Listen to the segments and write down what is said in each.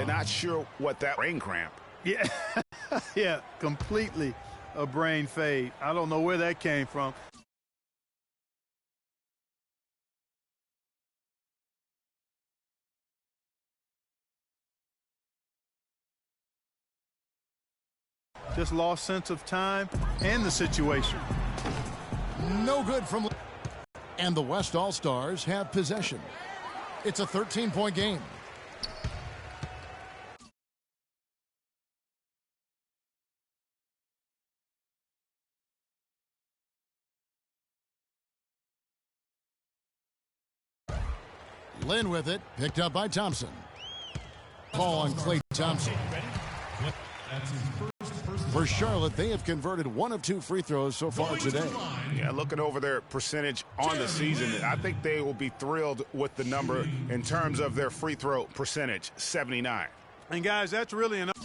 Yeah, not sure what that brain cramp. Yeah, yeah, completely a brain fade. I don't know where that came from. Just lost sense of time and the situation. No good from... And the West All-Stars have possession. It's a 13-point game. Lynn with it, picked up by Thompson. Call on Klay Thompson. For Charlotte, they have converted 1 of 2 free throws so far today. Yeah, looking over their percentage on the season, I think they will be thrilled with the number in terms of their free throw percentage, 79. And guys, that's really enough.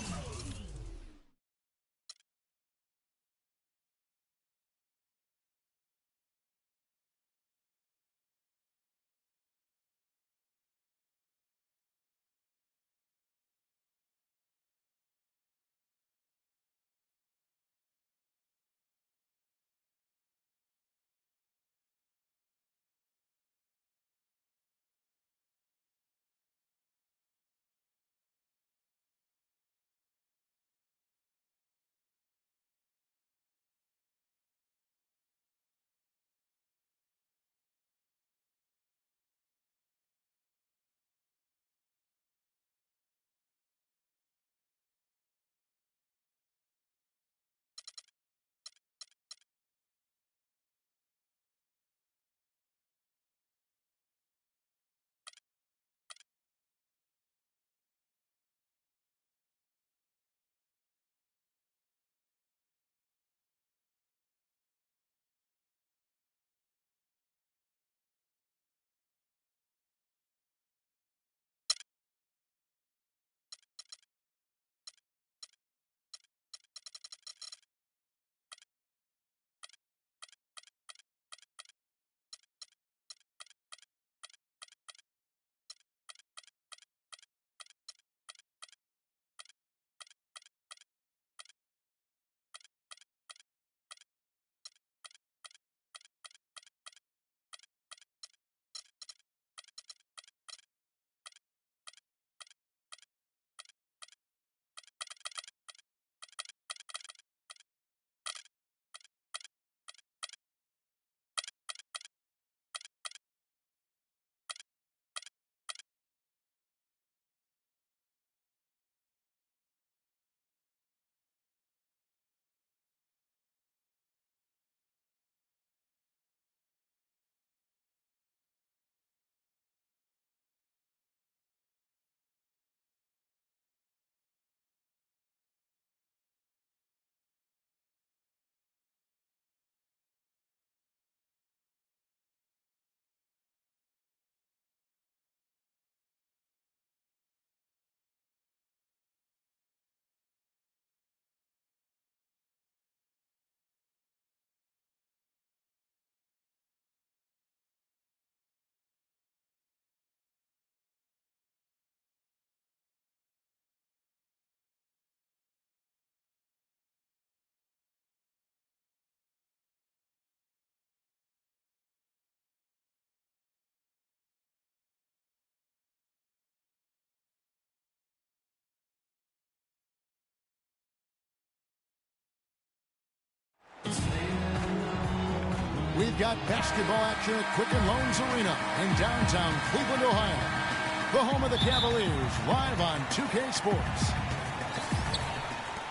We've got basketball action at Quicken Loans Arena in downtown Cleveland, Ohio. The home of the Cavaliers, live on 2K Sports.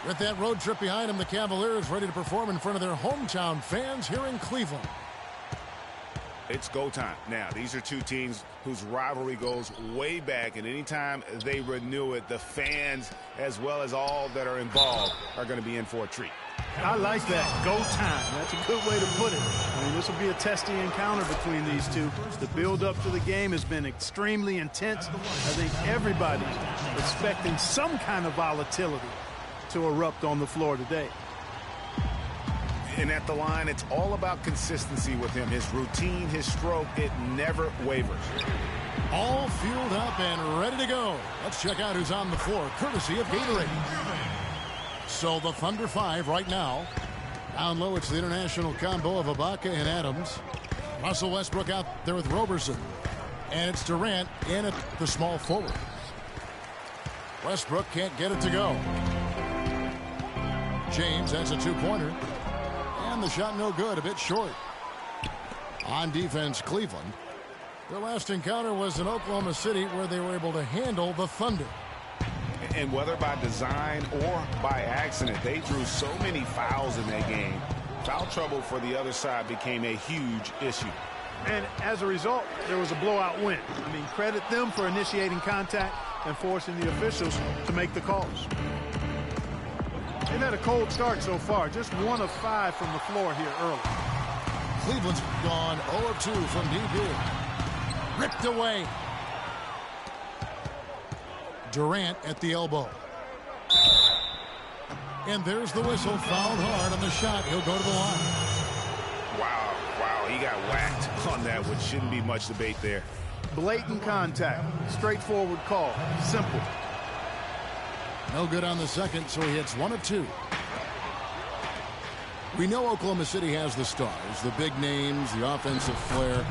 With that road trip behind them, the Cavaliers ready to perform in front of their hometown fans here in Cleveland. It's go time. Now, these are two teams whose rivalry goes way back, and anytime they renew it, the fans, as well as all that are involved, are going to be in for a treat. I like that. Go time. That's a good way to put it. I mean, this will be a testy encounter between these two. The build-up to the game has been extremely intense. I think everybody's expecting some kind of volatility to erupt on the floor today. And at the line, it's all about consistency with him. His routine, his stroke, it never wavers. All fueled up and ready to go. Let's check out who's on the floor, courtesy of Gatorade. So the Thunder 5 right now. Down low, it's the international combo of Ibaka and Adams. Russell Westbrook out there with Roberson. And it's Durant in at the small forward. Westbrook can't get it to go. James has a two-pointer. And the shot no good, a bit short. On defense, Cleveland. Their last encounter was in Oklahoma City where they were able to handle the Thunder. And whether by design or by accident, they drew so many fouls in that game. Foul trouble for the other side became a huge issue. And as a result, there was a blowout win. I mean, credit them for initiating contact and forcing the officials to make the calls. They've had a cold start so far, just 1 of 5 from the floor here early. Cleveland's gone 0 of 2 from DB. Ripped away. Durant at the elbow. And there's the whistle. Fouled hard on the shot. He'll go to the line. Wow, he got whacked on that, which shouldn't be much debate there. Blatant contact. Straightforward call. Simple. No good on the second, so he hits 1 of 2. We know Oklahoma City has the stars, the big names, the offensive flair.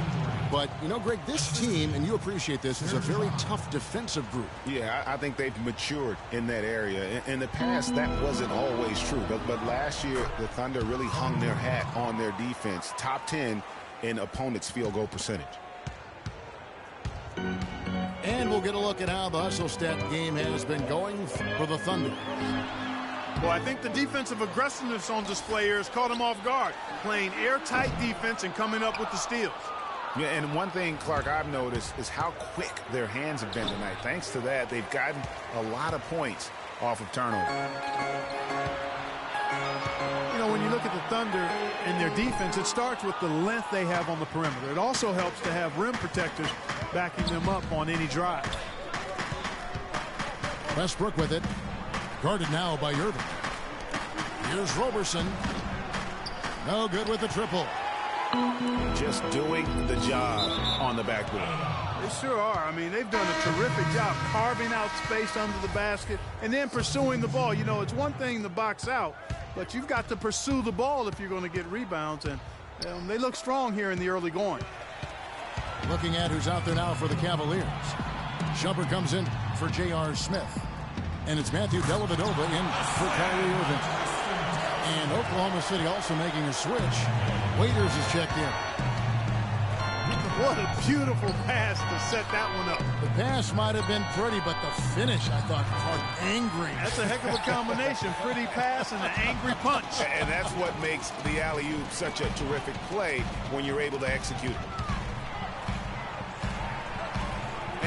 But, you know, Greg, this team, and you appreciate this, is a very tough defensive group. Yeah, I think they've matured in that area. In the past, that wasn't always true. But last year, the Thunder really hung their hat on their defense. Top 10 in opponents' field goal percentage. And we'll get a look at how the hustle stat game has been going for the Thunder. Well, I think the defensive aggressiveness on display here has caught them off guard, playing airtight defense and coming up with the steals. Yeah, and one thing, Clark, I've noticed is how quick their hands have been tonight. Thanks to that, they've gotten a lot of points off of turnover. You know, when you look at the Thunder and their defense, it starts with the length they have on the perimeter. It also helps to have rim protectors backing them up on any drive. Westbrook with it. Guarded now by Irving. Here's Roberson. No good with the triple. Just doing the job on the backboard. They sure are. I mean, they've done a terrific job carving out space under the basket and then pursuing the ball. You know, it's one thing to box out, but you've got to pursue the ball if you're going to get rebounds. And they look strong here in the early going. Looking at who's out there now for the Cavaliers. Shumpert comes in for J.R. Smith. And it's Matthew Dellavedova in for Kyrie Irving. And Oklahoma City also making a switch. Waiters is checked in. What a beautiful pass to set that one up. The pass might have been pretty, but the finish, I thought, was angry. That's a heck of a combination. Pretty pass and an angry punch. And that's what makes the alley-oop such a terrific play when you're able to execute it.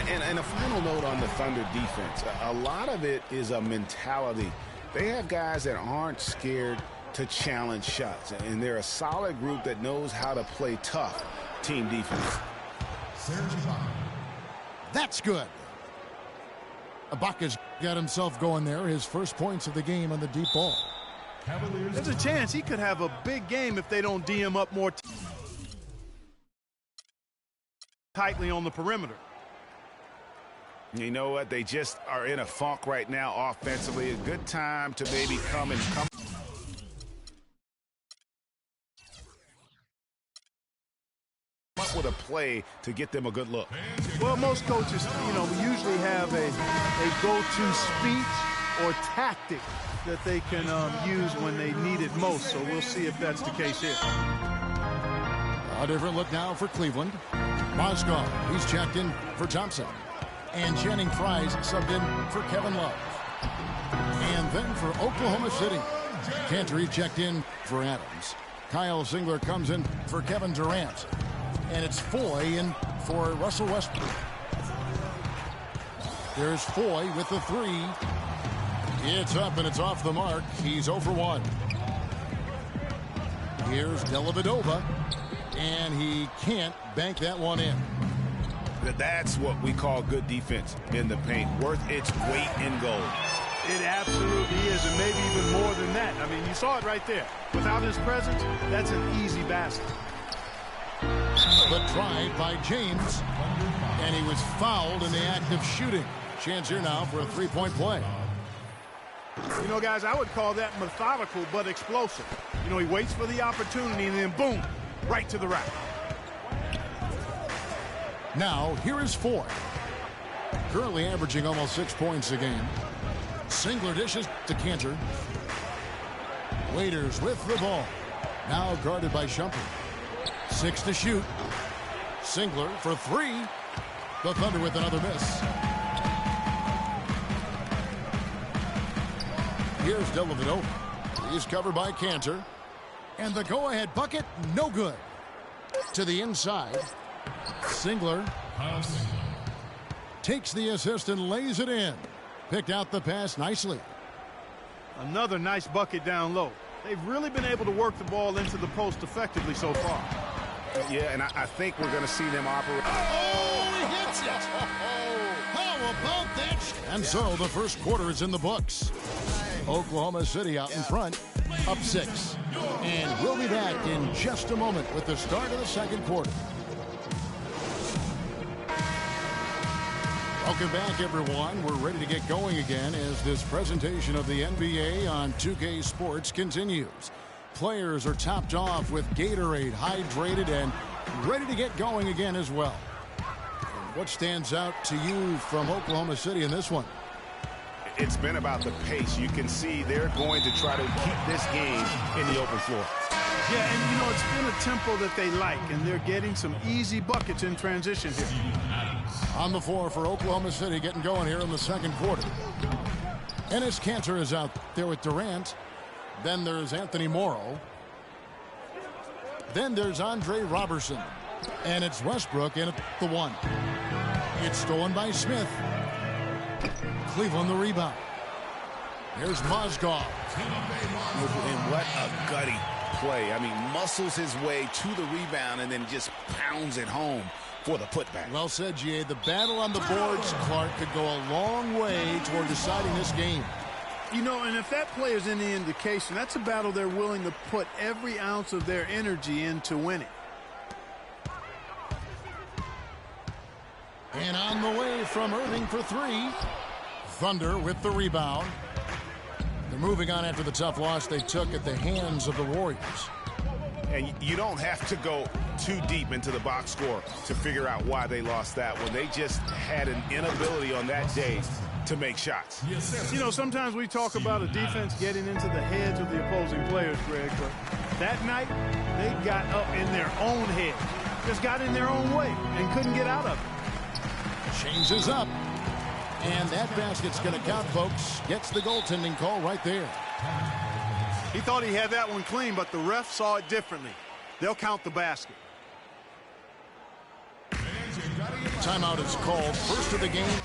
And a final note on the Thunder defense. A lot of it is a mentality. They have guys that aren't scared to challenge shots. And they're a solid group that knows how to play tough team defense. That's good. Ibaka's got himself going there. His first points of the game on the deep ball. There's a chance he could have a big game if they don't D him up more tightly on the perimeter. You know what? They just are in a funk right now offensively. A good time to maybe come up with a play to get them a good look. Well, most coaches, you know, usually have a go-to speech or tactic that they can use when they need it most. So we'll see if that's the case here. A different look now for Cleveland. Mozgov, he's checked in for Thompson. And Channing Frye's subbed in for Kevin Love. And then for Oklahoma City, Cantor checked in for Adams. Kyle Singler comes in for Kevin Durant. And it's Foy in for Russell Westbrook. There's Foy with the three. It's up and it's off the mark. He's 0 for 1. Here's Dellavedova. And he can't bank that one in. That's what we call good defense in the paint. Worth its weight in gold. It absolutely is, and maybe even more than that. I mean, you saw it right there. Without his presence, that's an easy basket. The drive by James. And he was fouled in the act of shooting. Chance here now for a three-point play. You know, guys, I would call that methodical but explosive. You know, he waits for the opportunity and then boom, right to the rack. Now, here is Ford. Currently averaging almost 6 points a game. Singler dishes to Cantor. Waiters with the ball. Now guarded by Shumpert. 6 to shoot. Singler for 3. The Thunder with another miss. Here's Dellavedova. He's covered by Cantor. And the go-ahead bucket, no good. To the inside. Singler takes the assist and lays it in. Picked out the pass nicely. Another nice bucket down low. They've really been able to work the ball into the post effectively so far. Yeah, and I think we're going to see them operate. Oh, he hits it. How about that? And so the first quarter is in the books. Oklahoma City out in front, up 6. And we'll be back in just a moment with the start of the second quarter. Welcome back, everyone. We're ready to get going again as this presentation of the NBA on 2K Sports continues. Players are topped off with Gatorade, hydrated, and ready to get going again as well. And what stands out to you from Oklahoma City in this one? It's been about the pace. You can see they're going to try to keep this game in the open floor. Yeah, and you know, it's been a tempo that they like, and they're getting some easy buckets in transition here. On the floor for Oklahoma City, getting going here in the second quarter. Enes Kanter is out there with Durant. Then there's Anthony Morrow. Then there's Andre Robertson. And it's Westbrook in at the 1. It's stolen by Smith. Cleveland the rebound. Here's Mozgov. And what a gutty play. I mean, muscles his way to the rebound and then just pounds it home for the putback. Well said, G.A. The battle on the boards, Clark, could go a long way toward deciding this game. You know, and if that play is any indication, that's a battle they're willing to put every ounce of their energy into winning. And on the way from Irving for 3. Thunder with the rebound. They're moving on after the tough loss they took at the hands of the Warriors. And you don't have to go too deep into the box score to figure out why they lost that one. They just had an inability on that day to make shots. You know, sometimes we talk about a defense getting into the heads of the opposing players, Greg, but that night they got up in their own head. Just got in their own way and couldn't get out of it. Changes up. And that basket's going to count, folks. Gets the goaltending call right there. He thought he had that one clean, but the ref saw it differently. They'll count the basket. Timeout is called. First of the game.